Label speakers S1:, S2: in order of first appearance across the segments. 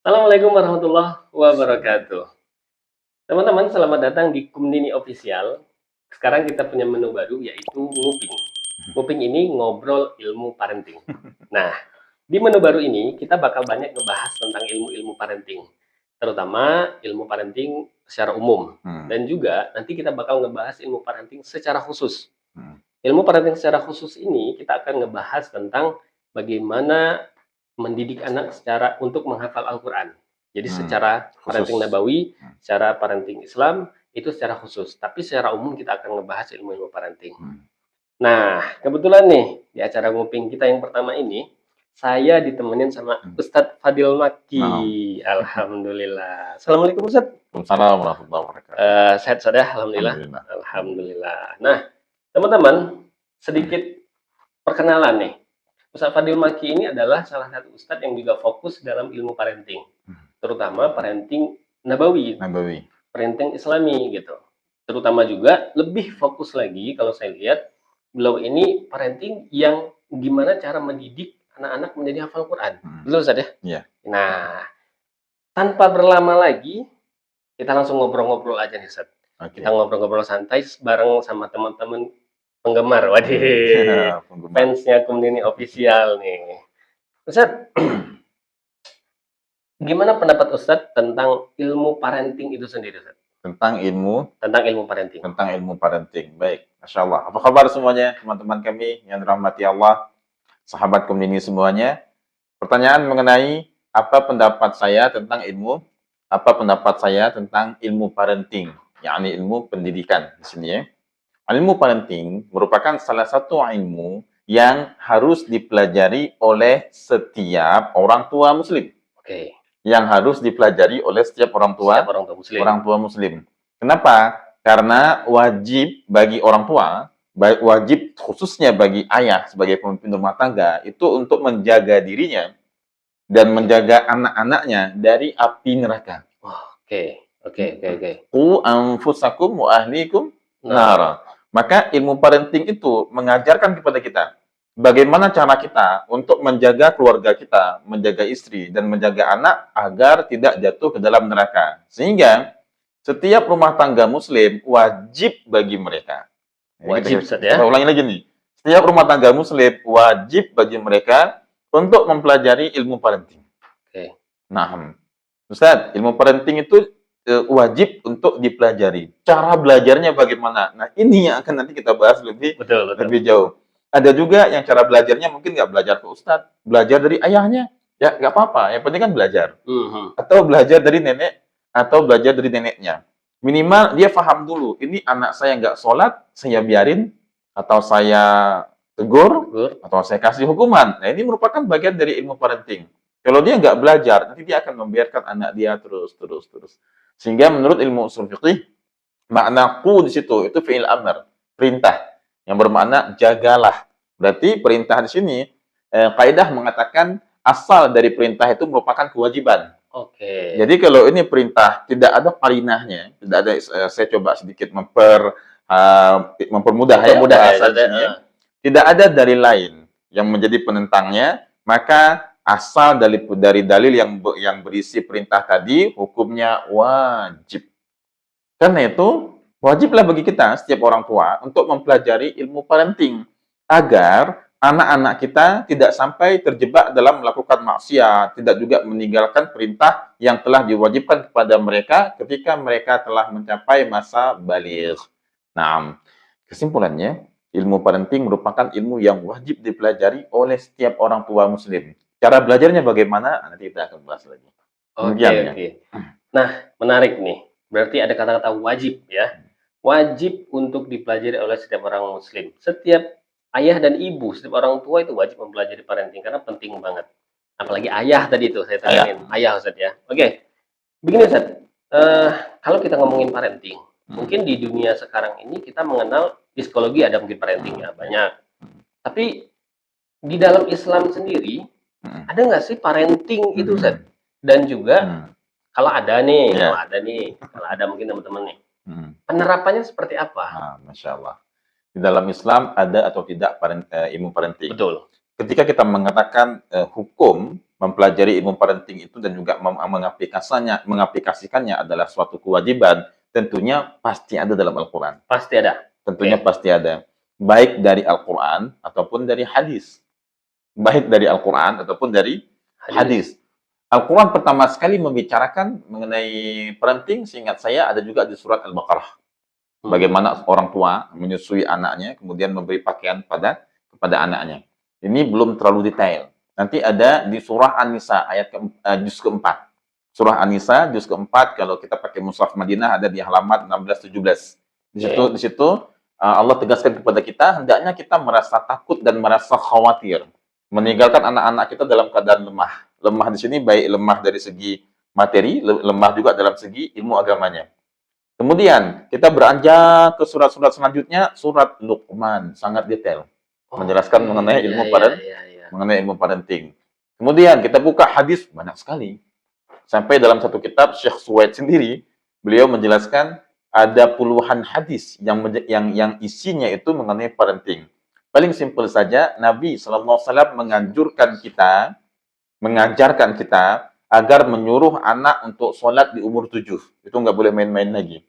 S1: Assalamualaikum warahmatullahi wabarakatuh. Teman-teman, selamat datang di Kumnini Official. Sekarang kita punya menu baru yaitu nguping. Nguping ini ngobrol ilmu parenting. Nah, di menu baru ini kita bakal banyak ngebahas tentang ilmu-ilmu parenting, terutama ilmu parenting secara umum.
S2: Hmm,
S1: Dan juga nanti kita bakal ngebahas ilmu parenting secara khusus.
S2: hmm,
S1: Ilmu parenting secara khusus ini kita akan ngebahas tentang bagaimana mendidik anak secara untuk menghafal Al-Quran. Jadi
S2: hmm.
S1: secara parenting
S2: Khusus.
S1: nabawi,
S2: Hmm,
S1: secara parenting Islam, itu secara khusus. Tapi secara umum kita akan ngebahas ilmu-ilmu parenting.
S2: hmm.
S1: Nah, kebetulan nih, di acara nguping kita yang pertama ini, saya ditemenin sama
S2: Hmm.
S1: Ustadz Fadil
S2: Nah,
S1: Maki. Alhamdulillah. Assalamualaikum Ustadz.
S2: Waalaikumsalam warahmatullahi wabarakatuh.
S1: Sehat saja, Alhamdulillah.
S2: Alhamdulillah.
S1: Alhamdulillah. Nah, teman-teman,
S2: Hmm,
S1: sedikit perkenalan nih. Ustadz Fadil Maki ini adalah salah satu ustadz yang juga fokus dalam ilmu parenting,
S2: hmm.
S1: terutama parenting nabawi,
S2: Nabawi.
S1: parenting islami gitu. Terutama juga lebih fokus lagi kalau saya lihat beliau ini parenting yang gimana cara mendidik anak-anak menjadi hafal Quran.
S2: Hmm.
S1: Betul Ustadz ya?
S2: Iya.
S1: Nah, tanpa berlama lagi, kita langsung ngobrol-ngobrol aja nih Ustadz. Kita
S2: Oke.
S1: ngobrol-ngobrol santai bareng sama teman-teman penggemar.
S2: Hmm.
S1: Waduh,
S2: Penggemar.
S1: fansnya Kumnini Official nih. Ustadz, gimana pendapat Ustadz tentang ilmu parenting itu sendiri, Ustadz?
S2: Tentang ilmu,
S1: Tentang ilmu parenting.
S2: tentang ilmu parenting. Baik. Masya Allah. Apa kabar semuanya, teman-teman kami yang dirahmati Allah, sahabat ini semuanya? Pertanyaan mengenai apa pendapat saya tentang ilmu, apa pendapat saya tentang ilmu parenting, yakni ilmu pendidikan di sini ya. Ilmu parenting merupakan salah satu ilmu yang harus dipelajari oleh setiap orang tua muslim.
S1: Oke.
S2: Yang harus dipelajari oleh setiap
S1: Setiap orang tua muslim.
S2: orang tua muslim. Kenapa? Karena wajib bagi orang tua, wajib khususnya bagi ayah sebagai pemimpin rumah tangga itu untuk menjaga dirinya dan menjaga anak-anaknya dari api neraka.
S1: Oke, oke, oke, oke.
S2: Qu anfusakum wa ahlikum
S1: Nah,
S2: nara. Maka ilmu parenting itu mengajarkan kepada kita bagaimana cara kita untuk menjaga keluarga kita, menjaga istri dan menjaga anak agar tidak jatuh ke dalam neraka. Sehingga setiap rumah tangga muslim wajib bagi mereka.
S1: wajib Ustadz ya.
S2: Kita ulangi lagi nih. Setiap rumah tangga muslim wajib bagi mereka untuk mempelajari ilmu parenting.
S1: Oke.
S2: Nah, Ustaz, ilmu parenting itu wajib untuk dipelajari. Cara belajarnya bagaimana? Nah, ini yang akan nanti kita bahas
S1: Betul, betul.
S2: lebih jauh. Ada juga yang cara belajarnya mungkin nggak belajar ke Ustadz, belajar dari ayahnya. Ya, nggak apa-apa. Yang penting kan belajar. Atau belajar dari nenek, atau belajar dari neneknya. Minimal dia paham dulu, ini anak saya nggak sholat, saya biarin, atau saya tegur,
S1: Betul.
S2: atau saya kasih hukuman. Nah, ini merupakan bagian dari ilmu parenting. Kalau dia nggak belajar, nanti dia akan membiarkan anak dia terus. Sehingga menurut ilmu usul fiqih, makna ku di situ itu fi'il amr, perintah yang bermakna jagalah. Berarti perintah di sini kaidah mengatakan asal dari perintah itu merupakan kewajiban.
S1: Oke.
S2: Jadi kalau ini perintah tidak ada qarinahnya, tidak ada saya coba sedikit mempermudah ya bahasa di sini ya. Tidak ada dalil lain yang menjadi penentangnya, maka asal dari dalil yang berisi perintah tadi hukumnya wajib. Karena itu wajiblah bagi kita setiap orang tua untuk mempelajari ilmu parenting agar anak-anak kita tidak sampai terjebak dalam melakukan maksiat, tidak juga meninggalkan perintah yang telah diwajibkan kepada mereka ketika mereka telah mencapai masa baligh. Nah, kesimpulannya, ilmu parenting merupakan ilmu yang wajib dipelajari oleh setiap orang tua muslim. Cara belajarnya bagaimana? Nanti kita akan bahas lagi.
S1: Oke,
S2: Demikian ya.
S1: oke. Nah, menarik nih. Berarti ada kata-kata wajib ya. Wajib untuk dipelajari oleh setiap orang muslim. Setiap ayah dan ibu, setiap orang tua itu wajib mempelajari parenting karena penting banget. Apalagi ayah tadi itu saya tekanin. Ayah Ustaz ya. Oke. Begini Ustaz. Kalau kita ngomongin parenting, mungkin di dunia sekarang ini kita mengenal psikologi ada mungkin parenting ya, banyak. Tapi di dalam Islam sendiri ada nggak sih parenting itu Ustaz? Dan juga kalau ada nih, kalau ada mungkin teman-teman nih, penerapannya seperti apa?
S2: Masya Allah. Di dalam Islam ada atau tidak ilmu parenting?
S1: Betul.
S2: Ketika kita mengatakan hukum, mempelajari ilmu parenting itu dan juga mengaplikasikannya adalah suatu kewajiban, tentunya pasti ada dalam Al-Quran.
S1: Pasti ada.
S2: Tentunya
S1: Oke.
S2: pasti ada. Baik dari Al-Quran ataupun dari hadis. Baik dari Al-Quran ataupun dari hadis. Al-Quran pertama sekali membicarakan mengenai parenting, seingat saya ada juga di surat Al-Baqarah. Bagaimana orang tua menyusui anaknya, kemudian memberi pakaian kepada anaknya. Ini belum terlalu detail. Nanti ada di surah An-Nisa ayat juz keempat. Surah An-Nisa juz keempat, kalau kita pakai mushaf Madinah ada di halaman 16-17. Di situ Allah tegaskan kepada kita, hendaknya kita merasa takut dan merasa khawatir meninggalkan anak-anak kita dalam keadaan lemah. Lemah di sini baik lemah dari segi materi, lemah juga dalam segi ilmu agamanya. Kemudian kita beranjak ke surat-surat selanjutnya, surat Luqman, sangat detail menjelaskan mengenai ilmu parenting. Kemudian kita buka hadis, banyak sekali. Sampai dalam satu kitab Syekh Suwaid sendiri, beliau menjelaskan ada puluhan hadis yang isinya itu mengenai parenting. Paling simpel saja, Nabi SAW mengajarkan kita agar menyuruh anak untuk sholat di umur 7. Itu nggak boleh main-main lagi.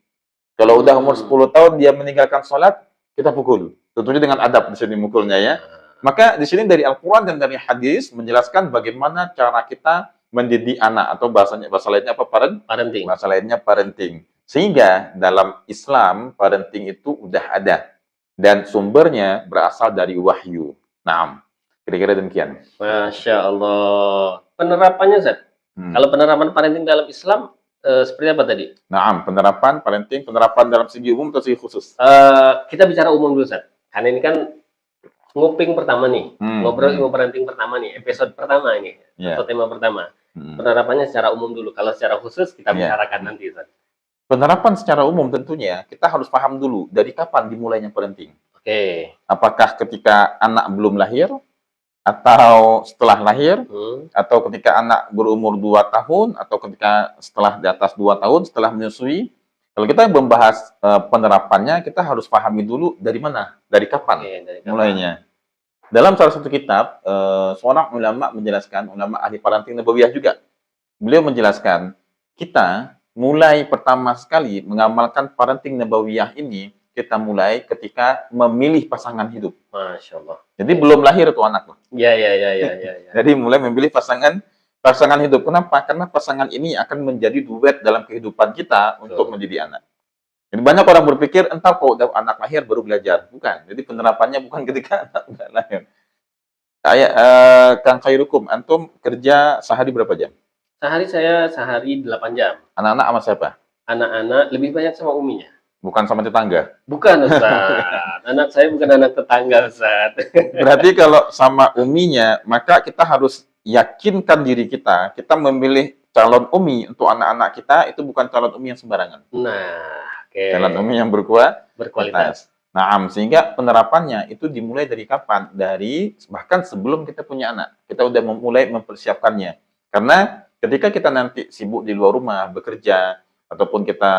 S2: Kalau udah umur 10 tahun dia meninggalkan sholat, kita pukul. Tentunya dengan adab di sini mukulnya ya. Maka di sini dari Al-Quran dan dari hadis menjelaskan bagaimana cara kita mendidik anak, atau bahasa lainnya apa? Parenting. Bahasa lainnya parenting. Sehingga dalam Islam parenting itu udah ada dan sumbernya berasal dari wahyu. Nah, kira-kira demikian.
S1: Masya Allah. Penerapannya, Zat? Kalau penerapan parenting dalam Islam seperti apa tadi?
S2: Nah, penerapan parenting, penerapan dalam segi umum atau segi khusus?
S1: Kita bicara umum dulu, Zat. Karena ini kan nguping pertama nih, ngobrol ilmu parenting pertama nih, episode pertama ini, atau tema pertama. Penerapannya secara umum dulu. Kalau secara khusus kita bicarakan nanti, Zat.
S2: Penerapan secara umum tentunya kita harus paham dulu dari kapan dimulainya parenting.
S1: Oke.
S2: Apakah ketika anak belum lahir, atau setelah lahir, atau ketika anak berumur 2 tahun, atau ketika setelah di atas 2 tahun, setelah menyusui. Kalau kita membahas penerapannya, kita harus pahami dulu dari mana, dari kapan mulainya. Dalam salah satu kitab, seorang ulama menjelaskan, ulama ahli parenting nabawiyah juga, beliau menjelaskan, kita mulai pertama sekali mengamalkan parenting nabawiyah ini, kita mulai ketika memilih pasangan hidup.
S1: Masya Allah.
S2: Jadi belum lahir tuh anak.
S1: Ya.
S2: Jadi mulai memilih pasangan hidup. Kenapa? Karena pasangan ini akan menjadi duet dalam kehidupan kita untuk mendidik anak. Jadi banyak orang berpikir, entar kalau udah anak lahir baru belajar. Bukan. Jadi penerapannya bukan ketika anak udah lahir. Kayak Kang Khairukum, antum kerja sehari berapa jam?
S1: Sehari 8 jam.
S2: Anak-anak sama siapa?
S1: Anak-anak lebih banyak sama uminya.
S2: Bukan sama tetangga?
S1: Bukan, Ustaz. Anak saya bukan anak tetangga, Ustaz.
S2: Berarti kalau sama uminya, maka kita harus yakinkan diri kita memilih calon umi untuk anak-anak kita, itu bukan calon umi yang sembarangan.
S1: Nah,
S2: calon umi yang berkualitas. Nah, sehingga penerapannya itu dimulai dari kapan? Dari bahkan sebelum kita punya anak. Kita udah mulai mempersiapkannya. Karena ketika kita nanti sibuk di luar rumah, bekerja, ataupun kita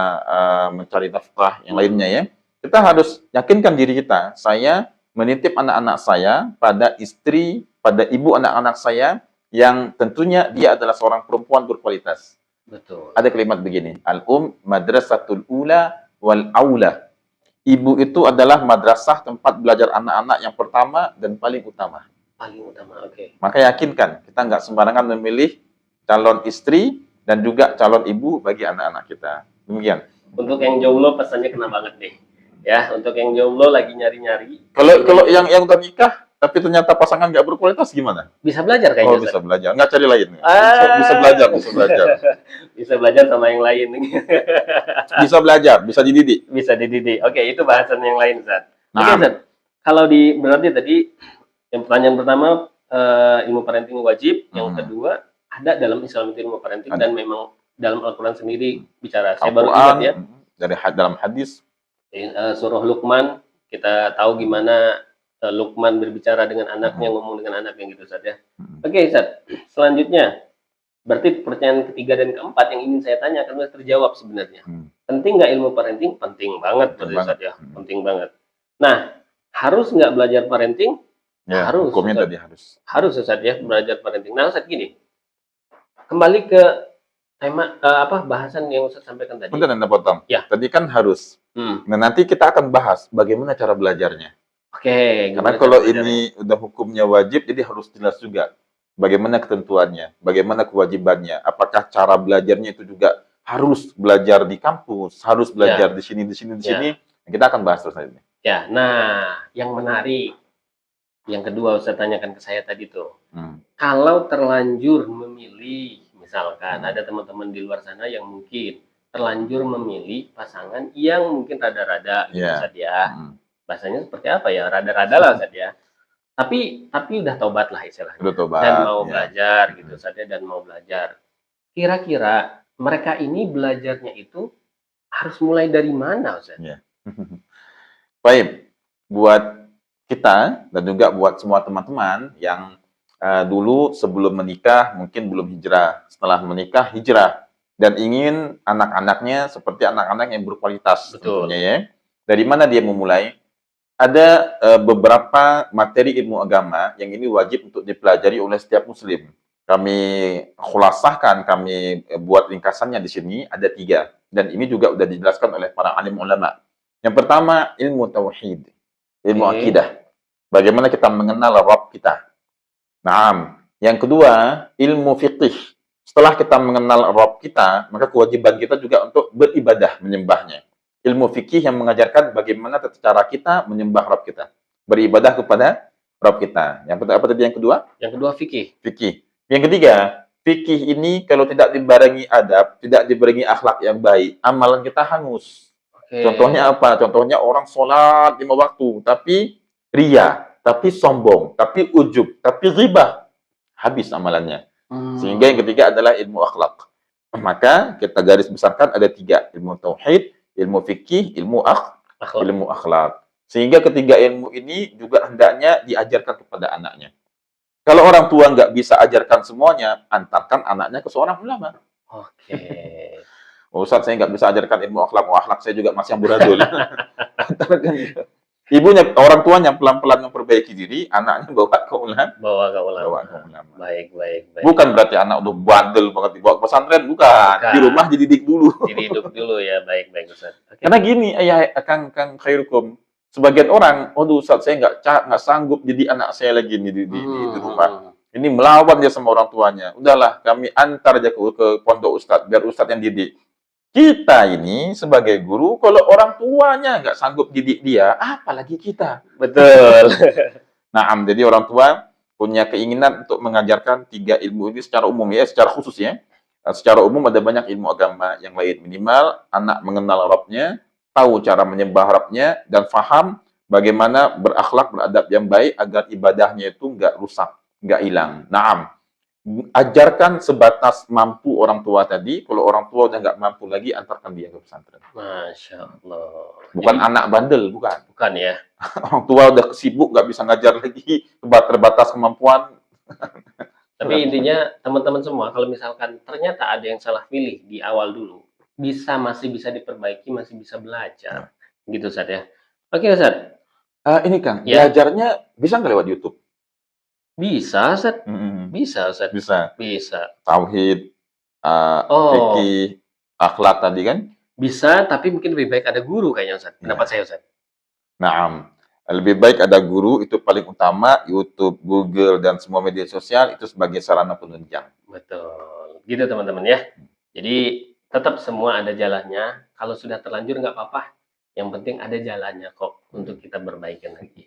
S2: mencari nafkah yang lainnya ya, kita harus yakinkan diri kita, saya menitip anak-anak saya pada istri, pada ibu anak-anak saya, yang tentunya dia adalah seorang perempuan berkualitas.
S1: Betul.
S2: Ada kalimat begini, al-um madrasatul ula wal aula. Ibu itu adalah madrasah tempat belajar anak-anak yang pertama dan paling utama.
S1: Paling utama, oke.
S2: Maka yakinkan, kita nggak sembarangan memilih calon istri dan juga calon ibu bagi anak-anak kita. Demikian.
S1: Untuk yang jomblo pesannya kena banget nih. Ya, untuk yang jomblo lagi nyari-nyari.
S2: Kalau yang udah nikah tapi ternyata pasangan nggak berkualitas gimana?
S1: Bisa belajar kayaknya.
S2: Oh, bisa belajar. Nggak cari lain. Bisa belajar.
S1: Bisa belajar sama yang lain.
S2: Bisa belajar, bisa dididik.
S1: Bisa dididik. Oke, itu bahasan yang lain, Zat.
S2: Nah.
S1: Oke, Zat. Kalau berarti tadi yang pertanyaan pertama ilmu parenting wajib, yang kedua ada dalam Islam itu ilmu parenting dan memang dalam Al-Quran sendiri bicara. Saya baru ingat ya.
S2: Dari dalam hadis.
S1: Surah Luqman, kita tahu gimana Luqman berbicara dengan anaknya, ngomong dengan anaknya gitu, Ustaz ya. Oke, Ustaz. Selanjutnya, berarti pertanyaan ketiga dan keempat yang ingin saya tanya akan terjawab sebenarnya. Penting nggak ilmu parenting? Penting banget, Ustaz ya. Penting banget. Nah, harus nggak belajar parenting?
S2: Ya,
S1: harus.
S2: Hukumnya tadi harus.
S1: Harus, Ustaz ya, belajar parenting. Nah, Ustaz gini. kembali ke tema apa bahasan yang Ustaz sampaikan tadi.
S2: Bentar, Anda potong.
S1: Ya.
S2: Tadi kan harus.
S1: Hmm.
S2: Nah, nanti kita akan bahas bagaimana cara belajarnya.
S1: Oke,
S2: Karena
S1: gimana
S2: kalau
S1: cara belajarnya?
S2: ini udah hukumnya wajib, jadi harus jelas juga bagaimana ketentuannya, bagaimana kewajibannya, apakah cara belajarnya itu juga harus belajar di kampus, harus belajar
S1: Ya,
S2: di sini, di sini, di
S1: ya,
S2: sini. Kita akan bahas terus nanti.
S1: ya. Nah, yang menarik, yang kedua Ustaz tanyakan ke saya tadi tuh. Kalau terlanjur memilih, misalkan ada teman-teman di luar sana yang mungkin terlanjur memilih pasangan yang mungkin rada-rada gitu
S2: Ya.
S1: Ustaz ya. Bahasanya seperti apa ya? Rada-rada lah Ustaz ya. Tapi udah tobat lah istilahnya.
S2: Udah tobat,
S1: Dan mau
S2: ya.
S1: belajar gitu Ustaz ya, dan mau belajar. Kira-kira mereka ini belajarnya itu harus mulai dari mana Ustaz?
S2: Ya. Baik, buat kita dan juga buat semua teman-teman yang dulu sebelum menikah mungkin belum hijrah, setelah menikah hijrah dan ingin anak-anaknya seperti anak-anak yang berkualitas
S1: Betul.
S2: tentunya ya. Dari mana dia memulai? Ada beberapa materi ilmu agama yang ini wajib untuk dipelajari oleh setiap muslim. Kami khulasahkan, kami buat ringkasannya di sini ada 3 dan ini juga sudah dijelaskan oleh para alim ulama. Yang pertama ilmu tauhid, ilmu akidah. Bagaimana kita mengenal Rabb kita. Naam. Yang kedua, ilmu fiqih. Setelah kita mengenal Rabb kita, maka kewajiban kita juga untuk beribadah menyembahnya. Ilmu fikih yang mengajarkan bagaimana cara kita menyembah Rabb kita. Beribadah kepada Rabb kita. Yang apa tadi yang kedua?
S1: Yang kedua fikih.
S2: Fikih. Yang ketiga, fikih ini kalau tidak dibarengi adab, tidak dibarengi akhlak yang baik, amalan kita hangus. Contohnya apa? Contohnya orang sholat 5 waktu, tapi ria, tapi sombong, tapi ujub, tapi ghibah. Habis amalannya. Sehingga yang ketiga adalah ilmu akhlak. Maka kita garis besarkan ada 3. Ilmu tauhid, ilmu fikih, ilmu akhlak. Sehingga ketiga ilmu ini juga hendaknya diajarkan kepada anaknya. Kalau orang tua nggak bisa ajarkan semuanya, antarkan anaknya ke seorang ulama. Ustaz, saya nggak bisa ajarkan ilmu akhlak. Akhlak saya juga masih amburadul. Ibunya, orang tuanya pelan-pelan memperbaiki diri, anaknya bawa ke ulama.
S1: Baik.
S2: Bukan berarti anak udah bandel banget dibawa ke pesantren, bukan. Di rumah dididik dulu.
S1: Dididik dulu ya, baik Ustaz.
S2: Karena gini, Kang Khairukum, sebagian orang, Ustaz, saya nggak sanggup jadi anak saya lagi di rumah. Ini melawan dia sama orang tuanya. Udahlah, kami antar aja ke pondok Ustaz, biar Ustaz yang didik. Kita ini sebagai guru, kalau orang tuanya nggak sanggup didik dia, apalagi kita.
S1: Betul.
S2: Nah, jadi orang tua punya keinginan untuk mengajarkan 3 ilmu ini secara umum ya, secara khusus ya. Secara umum ada banyak ilmu agama yang lain. Minimal anak mengenal Rabbnya, tahu cara menyembah Rabbnya, dan faham bagaimana berakhlak, beradab yang baik agar ibadahnya itu nggak rusak, nggak hilang. Naam. Ajarkan sebatas mampu orang tua tadi. Kalau orang tua udah nggak mampu lagi, antarkan dia ke pesantren.
S1: Masya Allah.
S2: Bukan anak bandel, bukan.
S1: Bukan ya.
S2: Orang tua udah sibuk, nggak bisa ngajar lagi, terbatas kemampuan.
S1: Tapi intinya teman-teman semua, kalau misalkan ternyata ada yang salah pilih di awal dulu, masih bisa diperbaiki, masih bisa belajar. Gitu Ustaz ya. Oke Ustaz.
S2: Ini Kang, belajarnya bisa nggak lewat YouTube?
S1: Bisa Ustaz.
S2: Bisa. Tauhid, fikih, akhlak tadi kan?
S1: Bisa, tapi mungkin lebih baik ada guru kayaknya Ustaz. Pendapat saya Ustaz.
S2: Nah, lebih baik ada guru, itu paling utama. YouTube, Google, dan semua media sosial itu sebagai sarana penunjang.
S1: Betul. Gitu teman-teman ya. Jadi tetap semua ada jalannya. Kalau sudah terlanjur nggak apa-apa. Yang penting ada jalannya kok untuk kita berbaikan lagi.